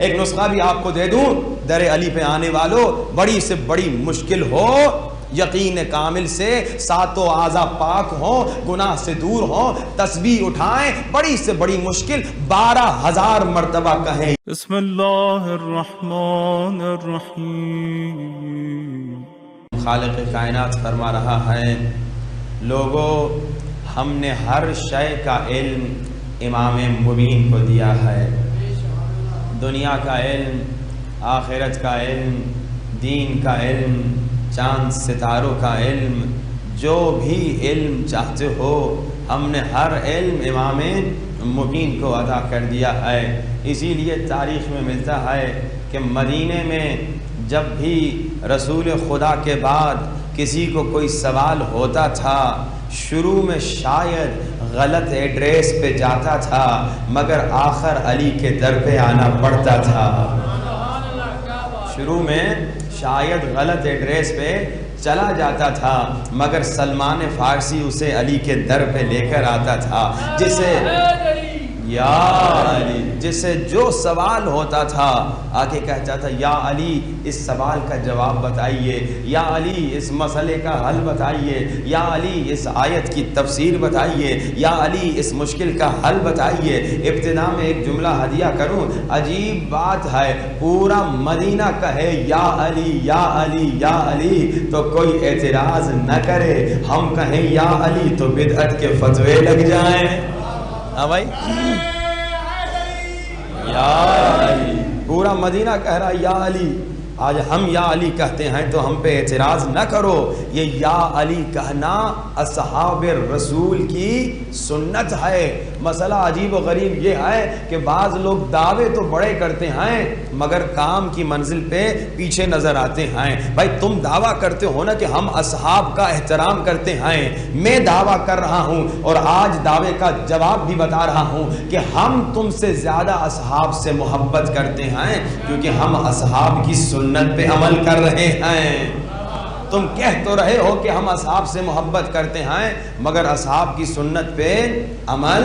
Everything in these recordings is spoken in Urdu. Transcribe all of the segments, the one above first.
ایک نسخہ بھی آپ کو دے دوں، در علی پہ آنے والوں، بڑی سے بڑی مشکل ہو، یقین کامل سے ساتوں اعضاء پاک ہوں، گناہ سے دور ہوں، تسبیح اٹھائیں، بڑی سے بڑی مشکل 12,000 مرتبہ کہیں بسم اللہ الرحمن الرحیم۔ خالق کائنات فرما رہا ہے، لوگوں ہم نے ہر شے کا علم امام مبین کو دیا ہے، دنیا کا علم، آخرت کا علم، دین کا علم، چاند ستاروں کا علم، جو بھی علم چاہتے ہو ہم نے ہر علم امام مبین کو عطا کر دیا ہے۔ اسی لیے تاریخ میں ملتا ہے کہ مدینے میں جب بھی رسول خدا کے بعد کسی کو کوئی سوال ہوتا تھا، شروع میں شاید غلط ایڈریس پہ جاتا تھا مگر آخر علی کے در پہ آنا پڑتا تھا۔ شروع میں شاید غلط ایڈریس پہ چلا جاتا تھا مگر سلمان فارسی اسے علی کے در پہ لے کر آتا تھا، جسے یا علی، جسے جو سوال ہوتا تھا آگے کہتا تھا یا علی اس سوال کا جواب بتائیے، یا علی اس مسئلے کا حل بتائیے، یا علی اس آیت کی تفسیر بتائیے، یا علی اس مشکل کا حل بتائیے۔ ابتدا میں ایک جملہ ہدیہ کروں، عجیب بات ہے، پورا مدینہ کہے یا علی یا علی یا علی تو کوئی اعتراض نہ کرے، ہم کہیں یا علی تو بدعت کے فتوے لگ جائیں۔ ہاں بھائی، یا علی، پورا مدینہ کہہ رہا یا علی، آج ہم یا علی کہتے ہیں تو ہم پہ اعتراض نہ کرو۔ یہ یا علی کہنا اصحاب رسول کی سنت ہے۔ مسئلہ عجیب و غریب یہ ہے کہ بعض لوگ دعوے تو بڑے کرتے ہیں مگر کام کی منزل پہ پیچھے نظر آتے ہیں۔ بھائی تم دعویٰ کرتے ہو نا کہ ہم اصحاب کا احترام کرتے ہیں، میں دعویٰ کر رہا ہوں اور آج دعوے کا جواب بھی بتا رہا ہوں کہ ہم تم سے زیادہ اصحاب سے محبت کرتے ہیں، کیونکہ ہم اصحاب کی سنت پہ عمل کر رہے ہیں۔ تم کہہ تو رہے ہو کہ ہم اصحاب سے محبت کرتے ہیں مگر اصحاب کی سنت پہ عمل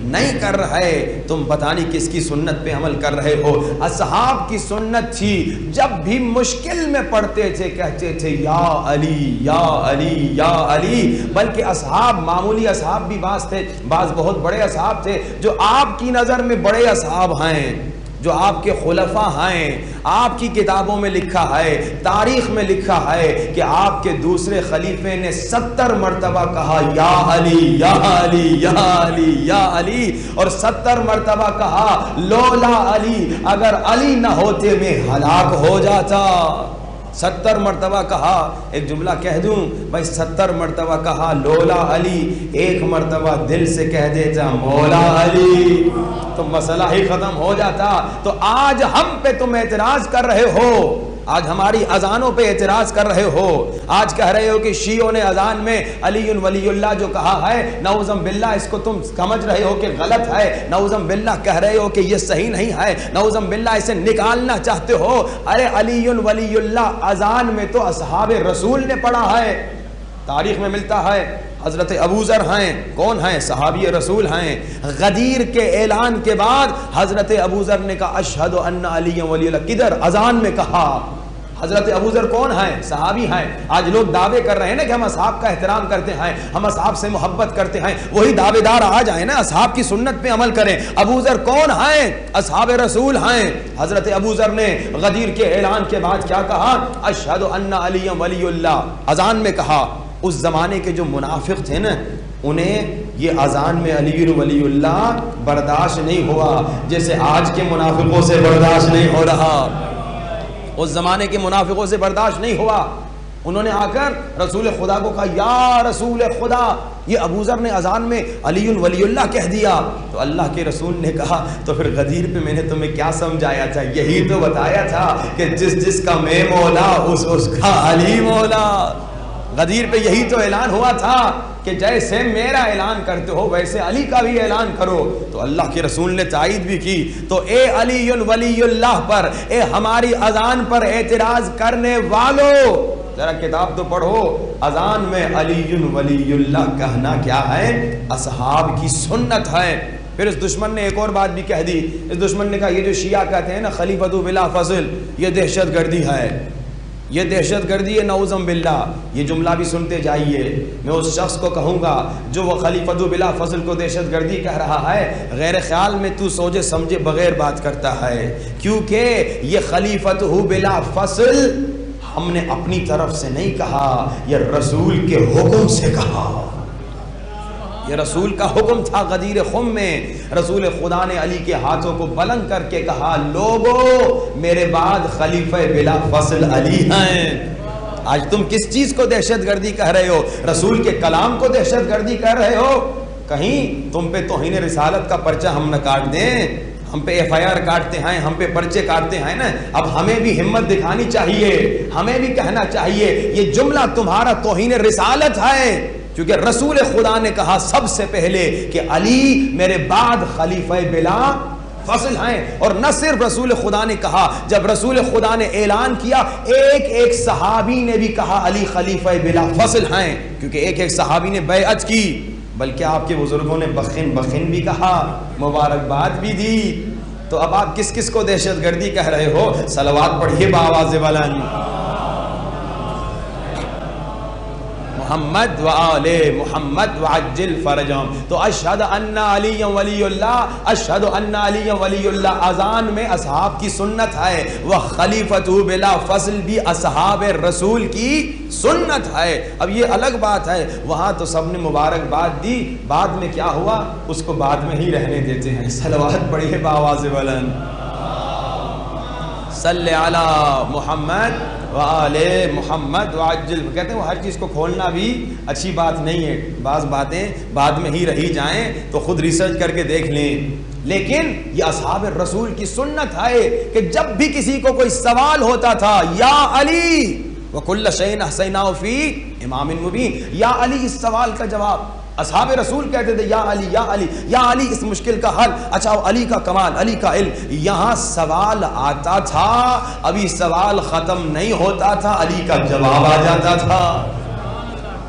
نہیں کر رہے، تم پتہ نہیں کس کی سنت پہ عمل کر رہے ہو۔ اصحاب کی سنت تھی، جب بھی مشکل میں پڑتے تھے کہتے تھے یا علی یا علی یا علی، بلکہ اصحاب معمولی اصحاب بھی بعض تھے، بعض بہت بڑے اصحاب تھے جو آپ کی نظر میں بڑے اصحاب ہیں، جو آپ کے خلفاء ہیں۔ آپ کی کتابوں میں لکھا ہے، تاریخ میں لکھا ہے کہ آپ کے دوسرے خلیفے نے 70 مرتبہ کہا یا علی یا علی یا علی یا علی، اور 70 مرتبہ کہا لولا علی، اگر علی نہ ہوتے میں ہلاک ہو جاتا۔ 70 مرتبہ کہا، ایک جملہ کہہ دوں بھائی، 70 مرتبہ کہا لولا علی، ایک مرتبہ دل سے کہہ دیتا مولا علی تو مسئلہ ہی ختم ہو جاتا۔ تو آج ہم پہ تم اعتراض کر رہے ہو، آج ہماری اذانوں پہ اعتراض کر رہے ہو، آج کہہ رہے ہو کہ شیعوں نے اذان میں علی ولی اللہ جو کہا ہے نعوذ باللہ اس کو تم سمجھ رہے ہو کہ غلط ہے، نعوذ باللہ کہہ رہے ہو کہ یہ صحیح نہیں ہے، نعوذ باللہ اسے نکالنا چاہتے ہو۔ ارے علی ولی اللہ اذان میں تو اصحاب رسول نے پڑھا ہے، تاریخ میں ملتا ہے۔ حضرت ابو ذر ہیں، کون ہیں؟ صحابی رسول ہیں۔ غدیر کے اعلان کے بعد حضرت ابو ذر نے کہا اشہد ان علی ولی اللہ، کدھر؟ اذان میں کہا۔ حضرت ابو ذر کون ہیں؟ صحابی ہیں۔ آج لوگ دعوے کر رہے ہیں نا کہ ہم اصحاب کا احترام کرتے ہیں، ہم اصحاب سے محبت کرتے ہیں، وہی دعوے دار آ جائیں نا اصحاب کی سنت پہ عمل کریں۔ ابو ذر کون ہیں؟ اصحاب رسول ہیں۔ حضرت ابو ذر نے غدیر کے اعلان کے بعد کیا کہا؟ اشہد ان علی ولی اللہ، اذان میں کہا۔ اس زمانے کے جو منافق تھے نا، انہیں یہ اذان میں علی ولی اللہ برداشت نہیں ہوا، جیسے آج کے منافقوں سے برداشت نہیں ہو رہا۔ اس زمانے کے منافقوں سے برداشت نہیں ہوا، انہوں نے آ کر رسول خدا کو کہا یا رسول خدا، یہ ابو ذر نے اذان میں علی ولی اللہ کہہ دیا۔ تو اللہ کے رسول نے کہا تو پھر غدیر پہ میں نے تمہیں کیا سمجھایا تھا؟ یہی تو بتایا تھا کہ جس جس کا میں مولا اس کا علی مولا۔ غدیر پہ یہی تو اعلان ہوا تھا کہ جیسے میرا اعلان کرتے ہو ویسے علی کا بھی اعلان کرو۔ تو اللہ کے رسول نے تائید بھی کی۔ تو اے علی ولی اللہ پر، اے ہماری اذان پر اعتراض کرنے والو، ذرا کتاب تو پڑھو، اذان میں علی ولی اللہ کہنا کیا ہے؟ اصحاب کی سنت ہے۔ پھر اس دشمن نے ایک اور بات بھی کہہ دی. اس دشمن نے کہا یہ جو شیعہ کہتے ہیں نا خلیفۃ بلا فصل، یہ دہشت گردی ہے، یہ دہشت گردی ہے نعوذ باللہ. یہ جملہ بھی سنتے جائیے. میں اس شخص کو کہوں گا جو وہ خلیفۃ بلا فصل کو دہشت گردی کہہ رہا ہے، غیر خیال میں تو سوچے سمجھے بغیر بات کرتا ہے، کیونکہ یہ خلیفۃ بلا فصل ہم نے اپنی طرف سے نہیں کہا، یہ رسول کے حکم سے کہا. یہ رسول کا حکم تھا. غدیر خم میں رسول خدا نے علی کے ہاتھوں کو بلند کر کے کہا لوگو میرے بعد خلیفہ بلا فصل علی ہیں. آج تم کس چیز کو دہشت گردی کہہ رہے ہو؟ رسول کے کلام کو دہشت گردی کہہ رہے ہو؟ کہیں تم پہ توہین رسالت کا پرچہ ہم نہ کاٹ دیں. ہم پہ ایف آئی آر کاٹتے ہیں، ہم پہ پرچے کاٹتے ہیں نا. اب ہمیں بھی ہمت دکھانی چاہیے، ہمیں بھی کہنا چاہیے یہ جملہ تمہارا توہین رسالت ہے، کیونکہ رسول خدا نے کہا سب سے پہلے کہ علی میرے بعد خلیفہ بلا فصل ہیں. اور نہ صرف رسول خدا نے کہا، جب رسول خدا نے اعلان کیا ایک ایک صحابی نے بھی کہا علی خلیفہ بلا فصل ہیں، کیونکہ ایک ایک صحابی نے بیعت کی، بلکہ آپ کے بزرگوں نے بخن بھی کہا، مبارکباد بھی دی. تو اب آپ کس کس کو دہشت گردی کہہ رہے ہو؟ صلوات پڑھیے بآواز بلند. محمد و آل محمد وعجل فرجهم. تو اشہد ان علی ولی اللہ، اشہد ان علی ولی اللہ اذان میں اصحاب کی سنت ہے، وہ خلیفۃ بلا فصل بھی اصحاب رسول کی سنت ہے. اب یہ الگ بات ہے، وہاں تو سب نے مبارکباد دی، بعد میں کیا ہوا اس کو بعد میں ہی رہنے دیتے ہیں. صلوات پڑھیے بآواز بلند. صلی علی محمد وآل محمد وعجل. کہتے ہیں وہ ہر چیز کو کھولنا بھی اچھی بات نہیں ہے، بعض باتیں بعد میں ہی رہی جائیں تو خود ریسرچ کر کے دیکھ لیں. لیکن یہ اصحاب رسول کی سنت ہے کہ جب بھی کسی کو کوئی سوال ہوتا تھا یا علی وکل شیء احصیناہ فی امام مبین، یا علی اس سوال کا جواب. اصحاب رسول کہتے تھے یا علی یا علی یا علی اس مشکل کا حل. اچھا علی کا کمال، علی کا علم. یہاں سوال آتا تھا، ابھی سوال ختم نہیں ہوتا تھا، علی کا جواب آ جاتا تھا.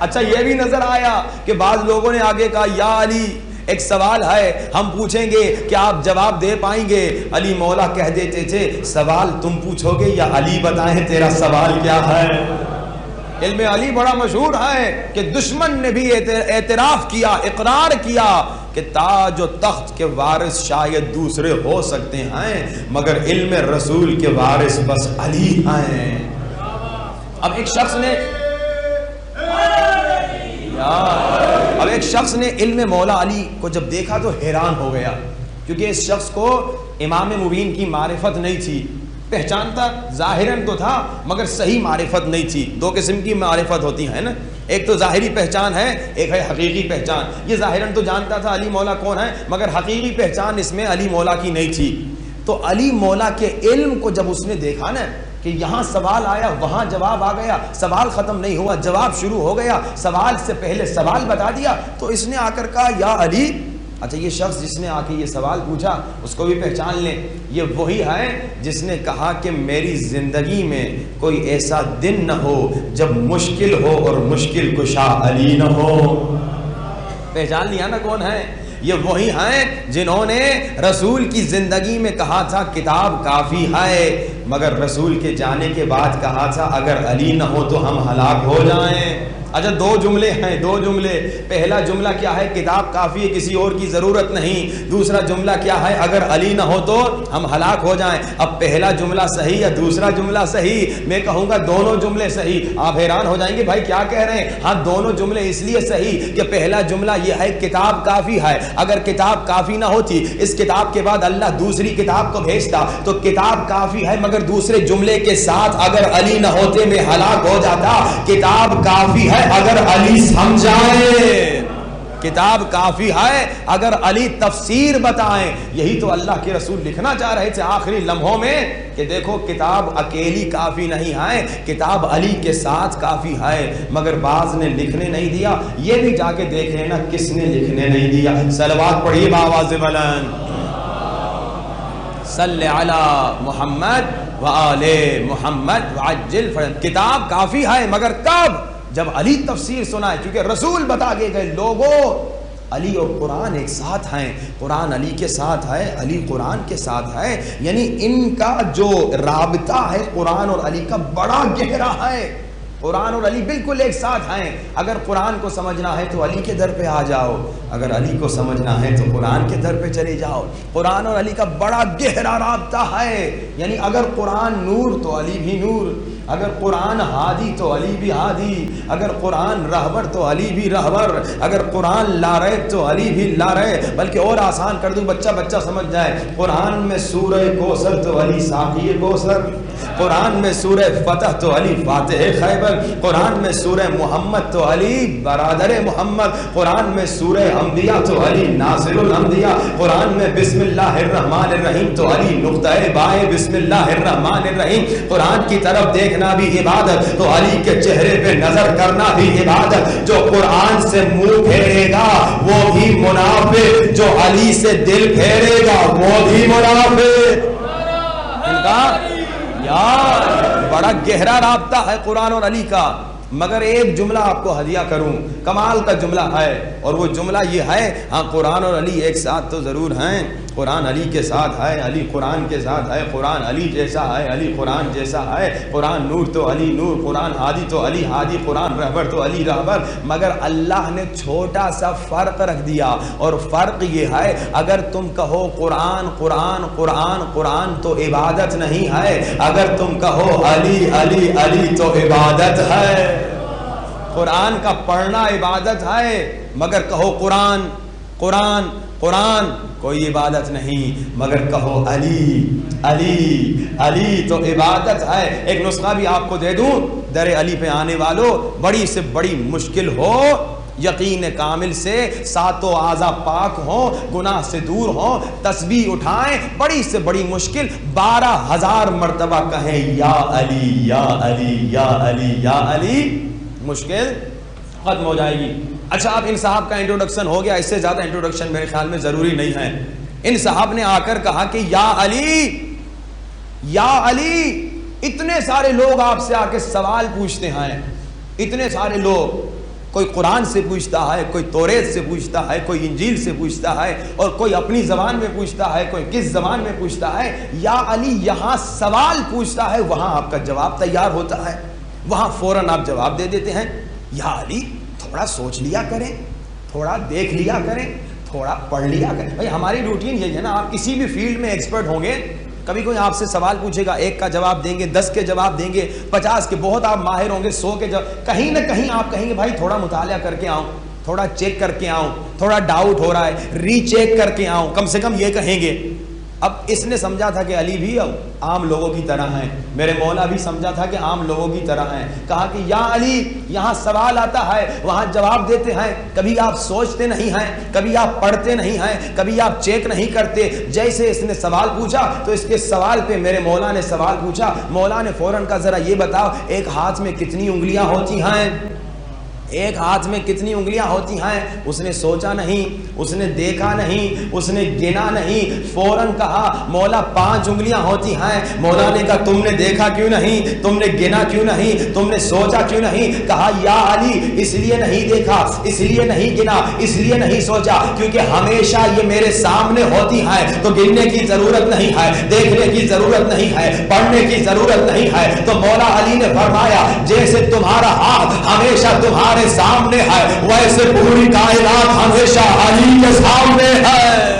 اچھا یہ بھی نظر آیا کہ بعض لوگوں نے آگے کہا یا علی ایک سوال ہے ہم پوچھیں گے کیا آپ جواب دے پائیں گے؟ علی مولا کہہ دیتے تھے سوال تم پوچھو گے یا علی بتائیں تیرا سوال کیا ہے. علم علی بڑا مشہور ہے کہ دشمن نے بھی اعتراف کیا، اقرار کیا کہ تاج و تخت کے وارث شاید دوسرے ہو سکتے ہیں مگر علم رسول کے وارث بس علی ہیں. اب ایک شخص نے علم مولا علی کو جب دیکھا تو حیران ہو گیا، کیونکہ اس شخص کو امام مبین کی معرفت نہیں تھی. پہچانتا ظاہراً تو تھا مگر صحیح معرفت نہیں تھی. دو قسم کی معرفت ہوتی ہیں نا، ایک تو ظاہری پہچان ہے، ایک ہے حقیقی پہچان. یہ ظاہراً تو جانتا تھا علی مولا کون ہے مگر حقیقی پہچان اس میں علی مولا کی نہیں تھی. تو علی مولا کے علم کو جب اس نے دیکھا نا کہ یہاں سوال آیا وہاں جواب آ گیا، سوال ختم نہیں ہوا جواب شروع ہو گیا، سوال سے پہلے سوال بتا دیا، تو اس نے آ کر کہا یا علی. اچھا یہ شخص جس نے آ کے یہ سوال پوچھا اس کو بھی پہچان لیں، یہ وہی ہے جس نے کہا کہ میری زندگی میں کوئی ایسا دن نہ ہو جب مشکل ہو اور مشکل کشا علی نہ ہو. پہچان لیا نا کون ہے؟ یہ وہی ہیں جنہوں نے رسول کی زندگی میں کہا تھا کتاب کافی ہے مگر رسول کے جانے کے بعد کہا تھا اگر علی نہ ہو تو ہم ہلاک ہو جائیں. اچھا دو جملے ہیں، دو جملے. پہلا جملہ کیا ہے؟ کتاب کافی ہے، کسی اور کی ضرورت نہیں. دوسرا جملہ کیا ہے؟ اگر علی نہ ہو تو ہم ہلاک ہو جائیں. اب پہلا جملہ صحیح یا دوسرا جملہ صحیح؟ میں کہوں گا دونوں جملے صحیح. آپ حیران ہو جائیں گے بھائی کیا کہہ رہے ہیں. ہاں دونوں جملے اس لیے صحیح کہ پہلا جملہ یہ ہے کتاب کافی ہے. اگر کتاب کافی نہ ہوتی، اس کتاب کے بعد اللہ دوسری کتاب کو بھیجتا تو کتاب کافی ہے مگر دوسرے جملے کے ساتھ اگر علی نہ ہوتے میں ہلاک ہو جاتا. کتاب کافی ہے اگر علی سمجھائیں، کتاب کافی ہے اگر علی تفسیر بتائیں. یہی تو اللہ کے رسول لکھنا چاہ رہے تھے آخری لمحوں میں کہ دیکھو کتاب اکیلی کافی نہیں ہے، کتاب علی کے ساتھ کافی ہے. مگر بعض نے لکھنے نہیں دیا. یہ بھی جا کے دیکھ لینا کس نے لکھنے نہیں دیا. صلوات پڑھیے بآواز بلند. صلی علی محمد وآل محمد وعجل فرج. کتاب کافی ہے مگر کب؟ جب علی تفسیر سنائے. کیونکہ رسول بتا کے گئے لوگوں علی اور قرآن ایک ساتھ ہیں، قرآن علی کے ساتھ ہے، علی قرآن کے ساتھ ہے، یعنی ان کا جو رابطہ ہے قرآن اور علی کا بڑا گہرا ہے۔ قرآن اور علی بالکل ایک ساتھ ہیں۔ اگر قرآن کو سمجھنا ہے تو علی کے در پہ آ جاؤ، اگر علی کو سمجھنا ہے تو قرآن کے در پہ چلے جاؤ۔ قرآن اور علی کا بڑا گہرا رابطہ ہے، یعنی اگر قرآن نور تو علی بھی نور، اگر قرآن ہادی تو علی بھی ہادی، اگر قرآن رہبر تو علی بھی رہبر، اگر قرآن لاریب تو علی بھی لاریب۔ بلکہ اور آسان کر دوں، بچہ سمجھ جائے، قرآن میں سورہ کوثر تو علی ساقی کوثر، قرآن میں سورہ فتح تو علی فاتح خیبر، قرآن میں سورہ محمد تو علی برادر محمد، قرآن میں سورہ انبیاء تو علی ناصر الانبیاء، قرآن میں بسم اللہ الرحمن الرحیم تو علی نقطہ بائیں بسم اللہ الرحمن الرحیم۔ قرآن کی طرف دیکھنا بھی عبادت تو علی کے چہرے پہ نظر کرنا بھی عبادت۔ جو قرآن سے منہ پھیرے گا وہ بھی منافق، جو علی سے دل پھیرے گا وہ بھی منافق۔ ان کا یار بڑا گہرا رابطہ ہے قرآن اور علی کا۔ مگر ایک جملہ آپ کو ہدیہ کروں، کمال کا جملہ ہے، اور وہ جملہ یہ ہے، ہاں قرآن اور علی ایک ساتھ تو ضرور ہیں، قرآن علی کے ساتھ ہے، علی قرآن کے ساتھ ہے، قرآن علی جیسا ہے، علی قرآن جیسا ہے، قرآن نور تو علی نور، قرآن ہادی تو علی ہادی، قرآن رہبر تو علی رہبر۔ مگر اللہ نے چھوٹا سا فرق رکھ دیا، اور فرق یہ ہے، اگر تم کہو قرآن قرآن قرآن قرآن تو عبادت نہیں ہے، اگر تم کہو علی علی علی تو عبادت ہے۔ قرآن کا پڑھنا عبادت ہے، مگر کہو قرآن قرآن قرآن کوئی عبادت نہیں، مگر کہو علی علی علی تو عبادت ہے۔ ایک نسخہ بھی آپ کو دے دوں، در علی پہ آنے والوں، بڑی سے بڑی مشکل ہو، یقین کامل سے ساتوں اعضاء پاک ہوں، گناہ سے دور ہوں، تسبیح اٹھائیں، بڑی سے بڑی مشکل 12,000 مرتبہ کہیں یا علی یا علی یا علی یا علی، مشکل ختم ہو جائے گی۔ اچھا، اب ان صاحب کا انٹروڈکشن ہو گیا، اس سے زیادہ انٹروڈکشن میرے خیال میں ضروری نہیں ہے۔ ان صاحب نے آ کر کہا کہ یا علی یا علی، اتنے سارے لوگ آپ سے آ کے سوال پوچھتے ہیں، اتنے سارے لوگ، کوئی قرآن سے پوچھتا ہے، کوئی توریت سے پوچھتا ہے، کوئی انجیل سے پوچھتا ہے، اور کوئی اپنی زبان میں پوچھتا ہے، کوئی کس زبان میں پوچھتا ہے۔ یا علی یہاں سوال پوچھتا ہے، وہاں آپ کا جواب تیار ہوتا ہے، وہاں فوراً آپ جواب دے دیتے ہیں۔ یا علی تھوڑا سوچ لیا کریں، تھوڑا دیکھ لیا کریں، تھوڑا پڑھ لیا کریں۔ بھائی ہماری روٹین یہی ہے نا، آپ کسی بھی فیلڈ میں ایکسپرٹ ہوں گے، کبھی کوئی آپ سے سوال پوچھے گا، 1 کا جواب دیں گے، 10 کے جواب دیں گے، 50 کے، بہت آپ ماہر ہوں گے، 100 کے جواب، کہیں نہ کہیں آپ کہیں گے بھائی تھوڑا مطالعہ کر کے آؤں، تھوڑا چیک کر کے آؤں، تھوڑا ڈاؤٹ ہو رہا ہے، ری چیک کر کے آؤں، کم سے کم یہ کہیں گے۔ اب اس نے سمجھا تھا کہ علی بھی عام لوگوں کی طرح ہیں، میرے مولا بھی سمجھا تھا کہ عام لوگوں کی طرح ہیں، کہا کہ یا علی یہاں سوال آتا ہے، وہاں جواب دیتے ہیں، کبھی آپ سوچتے نہیں ہیں، کبھی آپ پڑھتے نہیں ہیں، کبھی آپ چیک نہیں کرتے۔ جیسے اس نے سوال پوچھا تو اس کے سوال پہ میرے مولا نے سوال پوچھا، مولا نے فوراً کہا ذرا یہ بتاؤ ایک ہاتھ میں کتنی انگلیاں ہوتی ہیں، ایک ہاتھ میں کتنی انگلیاں ہوتی ہیں؟ اس نے سوچا نہیں، اس نے دیکھا نہیں، اس نے گنا نہیں، فوراً کہا مولا 5 انگلیاں ہوتی ہیں۔ مولا نے کہا تم نے دیکھا کیوں نہیں، تم نے گنا کیوں نہیں، تم نے سوچا کیوں نہیں؟ کہا یا علی اس لیے نہیں دیکھا، اس لیے نہیں گنا، اس لیے نہیں سوچا کیونکہ ہمیشہ یہ میرے سامنے ہوتی ہیں، تو گننے کی ضرورت نہیں ہے، دیکھنے کی ضرورت نہیں ہے، پڑھنے کی ضرورت نہیں ہے۔ تو مولا علی نے فرمایا جیسے تمہارا ہاتھ ہمیشہ تمہارے سامنے ہے، ویسے پوری کائنات ہمیشہ علی کے سامنے ہے۔